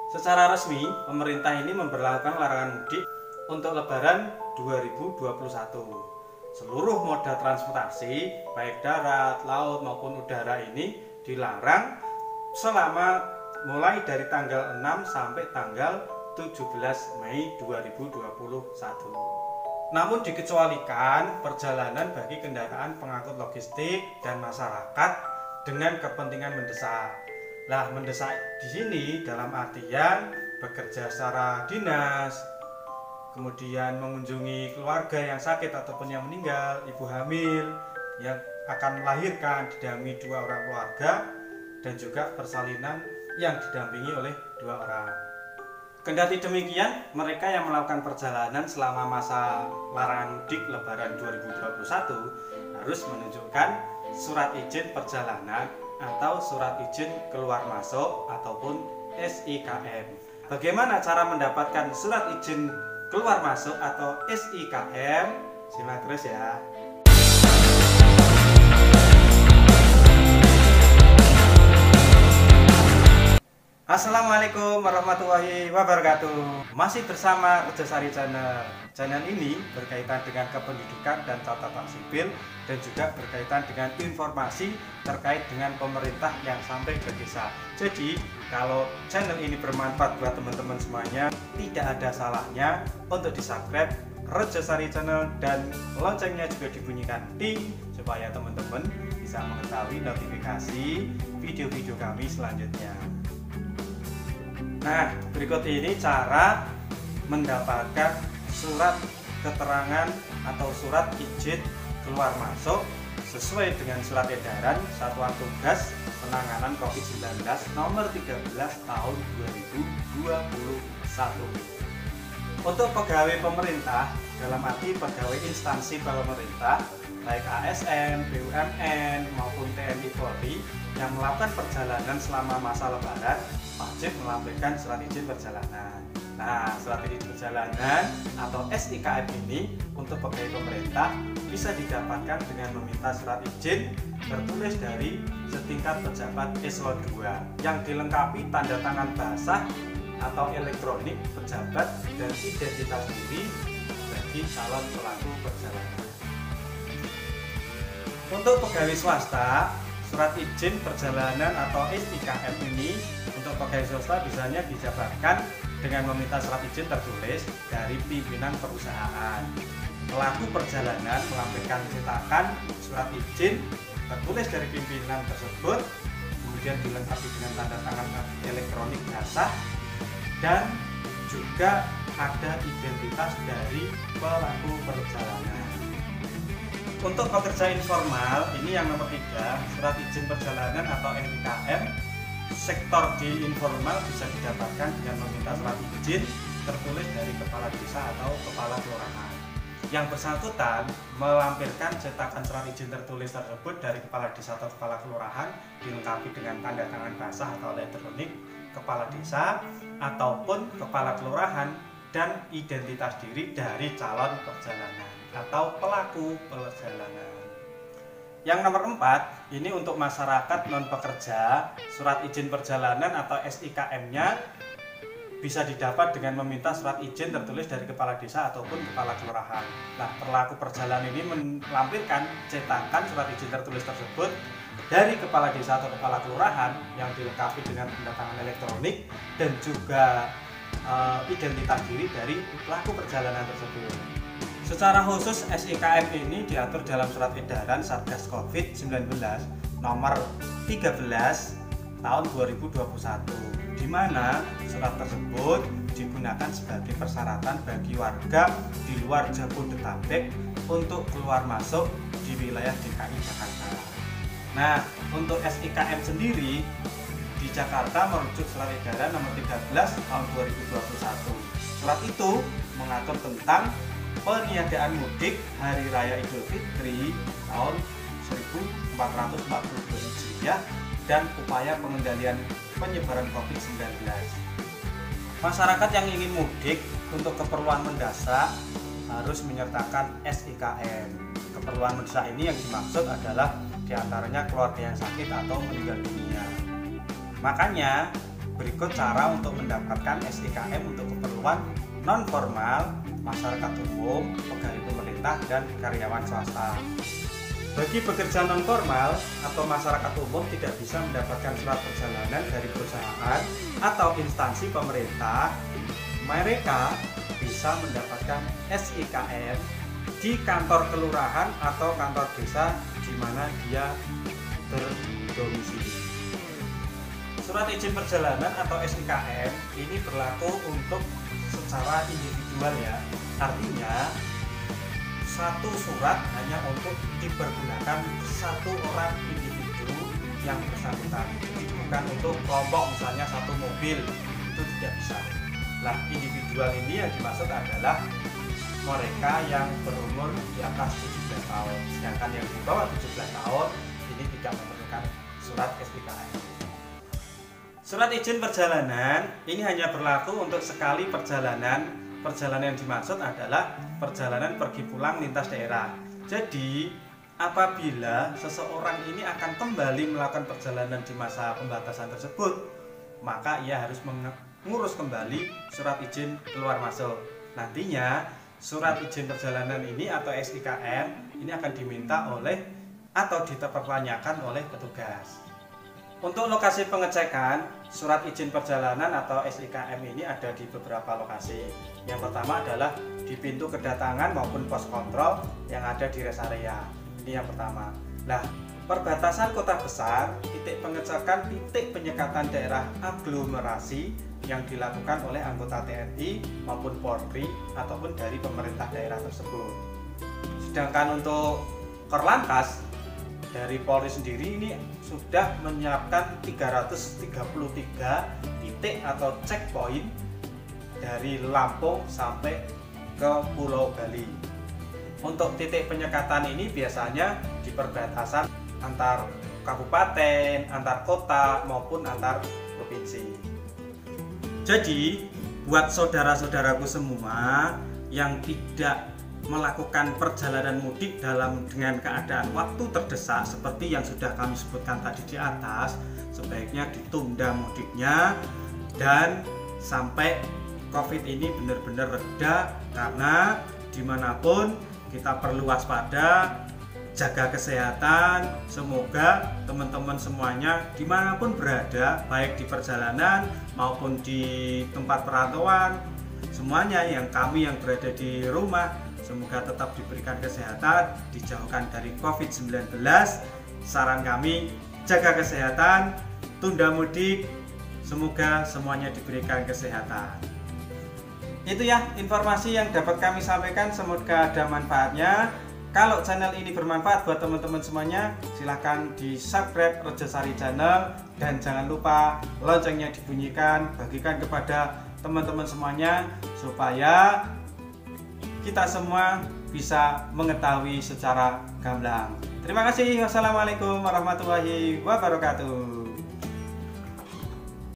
Secara resmi, pemerintah ini memberlakukan larangan mudik untuk Lebaran 2021. Seluruh moda transportasi, baik darat, laut maupun udara ini dilarang selama mulai dari tanggal 6 sampai tanggal 17 Mei 2021. Namun dikecualikan perjalanan bagi kendaraan pengangkut logistik dan masyarakat dengan kepentingan mendesak. Nah, mendesak di sini dalam artian bekerja secara dinas, kemudian mengunjungi keluarga yang sakit ataupun yang meninggal, ibu hamil yang akan melahirkan didampingi 2 orang keluarga, dan juga persalinan yang didampingi oleh 2 orang. Kendati demikian, mereka yang melakukan perjalanan selama masa larangan mudik Lebaran 2021 harus menunjukkan surat izin perjalanan atau surat izin keluar masuk ataupun SIKM. Bagaimana cara mendapatkan surat izin keluar masuk atau SIKM? Simak terus ya. Assalamualaikum warahmatullahi wabarakatuh. Masih bersama Rejasari Channel. Channel ini berkaitan dengan kependudukan dan catatan sipil, dan juga berkaitan dengan informasi terkait dengan pemerintah yang sampai ke desa. Jadi kalau channel ini bermanfaat buat teman-teman semuanya, tidak ada salahnya untuk di-subscribe Rejasari Channel dan loncengnya juga dibunyikan ting, supaya teman-teman bisa mengetahui notifikasi video-video kami selanjutnya. Nah, berikut ini cara mendapatkan surat keterangan atau surat izin keluar masuk sesuai dengan surat edaran Satuan Tugas Penanganan COVID-19 nomor 13 tahun 2021. Untuk pegawai pemerintah, dalam arti pegawai instansi pemerintah baik ASN, BUMN maupun TNI Polri yang melakukan perjalanan selama masa Lebaran wajib melampirkan surat izin perjalanan. Nah, surat izin perjalanan atau SIKM ini untuk pegawai pemerintah bisa didapatkan dengan meminta surat izin tertulis dari setingkat pejabat eselon 2 yang dilengkapi tanda tangan basah atau elektronik pejabat dan identitas diri bagi calon pelaku perjalanan. Untuk pegawai swasta, surat izin perjalanan atau SIKM ini untuk pegawai swasta biasanya didapatkan dengan meminta surat izin tertulis dari pimpinan perusahaan. Pelaku perjalanan melampirkan cetakan surat izin tertulis dari pimpinan tersebut, kemudian dilengkapi dengan tanda tangan elektronik basah, dan juga ada identitas dari pelaku perjalanan. Untuk pekerja informal, ini yang nomor 3, surat izin perjalanan atau SIKM sektor di informal bisa didapatkan dengan meminta surat izin tertulis dari kepala desa atau kepala kelurahan. Yang bersangkutan melampirkan cetakan surat izin tertulis tersebut dari kepala desa atau kepala kelurahan dilengkapi dengan tanda tangan basah atau elektronik kepala desa ataupun kepala kelurahan dan identitas diri dari calon perjalanan atau pelaku perjalanan. Yang nomor 4, ini untuk masyarakat non pekerja, surat izin perjalanan atau SIKM-nya bisa didapat dengan meminta surat izin tertulis dari kepala desa ataupun kepala kelurahan. Nah, pelaku perjalanan ini melampirkan cetakan surat izin tertulis tersebut dari kepala desa atau kepala kelurahan yang dilengkapi dengan tanda tangan elektronik dan juga identitas diri dari pelaku perjalanan tersebut. Secara khusus SIKM ini diatur dalam surat edaran Satgas COVID-19 nomor 13 tahun 2021, di mana surat tersebut digunakan sebagai persyaratan bagi warga di luar Jabodetabek untuk keluar masuk di wilayah DKI Jakarta. Nah, untuk SIKM sendiri di Jakarta merujuk surat edaran nomor 13 tahun 2021. Surat itu mengatur tentang peniadaan mudik Hari Raya Idul Fitri tahun 1442 Hijriah dan upaya pengendalian penyebaran COVID-19. Masyarakat yang ingin mudik untuk keperluan mendesak harus menyertakan SIKM. Keperluan mendesak ini yang dimaksud adalah diantaranya keluarga yang sakit atau meninggal dunia. Makanya Berikut cara untuk mendapatkan SIKM untuk keperluan non formal, masyarakat umum, pegawai pemerintah, dan karyawan swasta. Bagi pekerja non formal atau masyarakat umum tidak bisa mendapatkan surat perjalanan dari perusahaan atau instansi pemerintah, mereka bisa mendapatkan SIKM di kantor kelurahan atau kantor desa di mana dia berdomisili. Surat izin perjalanan atau SIKM ini berlaku untuk secara individual ya. Artinya satu surat hanya untuk dipergunakan satu orang individu yang bersangkutan. Bukan untuk kelompok, misalnya satu mobil, itu tidak bisa. Nah, individual ini yang dimaksud adalah mereka yang berumur di atas 17 tahun. Sedangkan yang di bawah 17 tahun ini tidak memerlukan surat SIKM. Surat izin perjalanan ini hanya berlaku untuk sekali perjalanan. Perjalanan yang dimaksud adalah perjalanan pergi pulang lintas daerah. Jadi apabila seseorang ini akan kembali melakukan perjalanan di masa pembatasan tersebut, maka ia harus mengurus kembali surat izin keluar masuk. Nantinya surat izin perjalanan ini atau SIKM ini akan diminta oleh atau dipertanyakan oleh petugas. Untuk lokasi pengecekan surat izin perjalanan atau SIKM ini ada di beberapa lokasi. Yang pertama adalah di pintu kedatangan maupun pos kontrol yang ada di rest area. Ini yang pertama. Nah, perbatasan kota besar, titik pengecekan titik penyekatan daerah aglomerasi yang dilakukan oleh anggota TNI maupun Polri ataupun dari pemerintah daerah tersebut. Sedangkan untuk Korlantas dari Polri sendiri ini sudah menyiapkan 333 titik atau checkpoint dari Lampung sampai ke Pulau Bali. Untuk titik penyekatan ini biasanya di perbatasan antar kabupaten, antar kota maupun antar provinsi. Jadi buat saudara-saudaraku semua yang tidak melakukan perjalanan mudik dengan keadaan waktu terdesak seperti yang sudah kami sebutkan tadi di atas, sebaiknya ditunda mudiknya dan sampai COVID ini benar-benar reda, karena dimanapun kita perlu waspada, jaga kesehatan. Semoga teman-teman semuanya dimanapun berada, baik di perjalanan maupun di tempat perantauan, semuanya yang berada di rumah, semoga tetap diberikan kesehatan, dijauhkan dari COVID-19. Saran kami, jaga kesehatan, tunda mudik, semoga semuanya diberikan kesehatan. Itu ya informasi yang dapat kami sampaikan, semoga ada manfaatnya. Kalau channel ini bermanfaat buat teman-teman semuanya, silahkan di subscribe Rejosari Channel dan jangan lupa loncengnya dibunyikan, bagikan kepada teman-teman semuanya supaya kita semua bisa mengetahui secara gamblang. Terima kasih. Wassalamualaikum warahmatullahi wabarakatuh.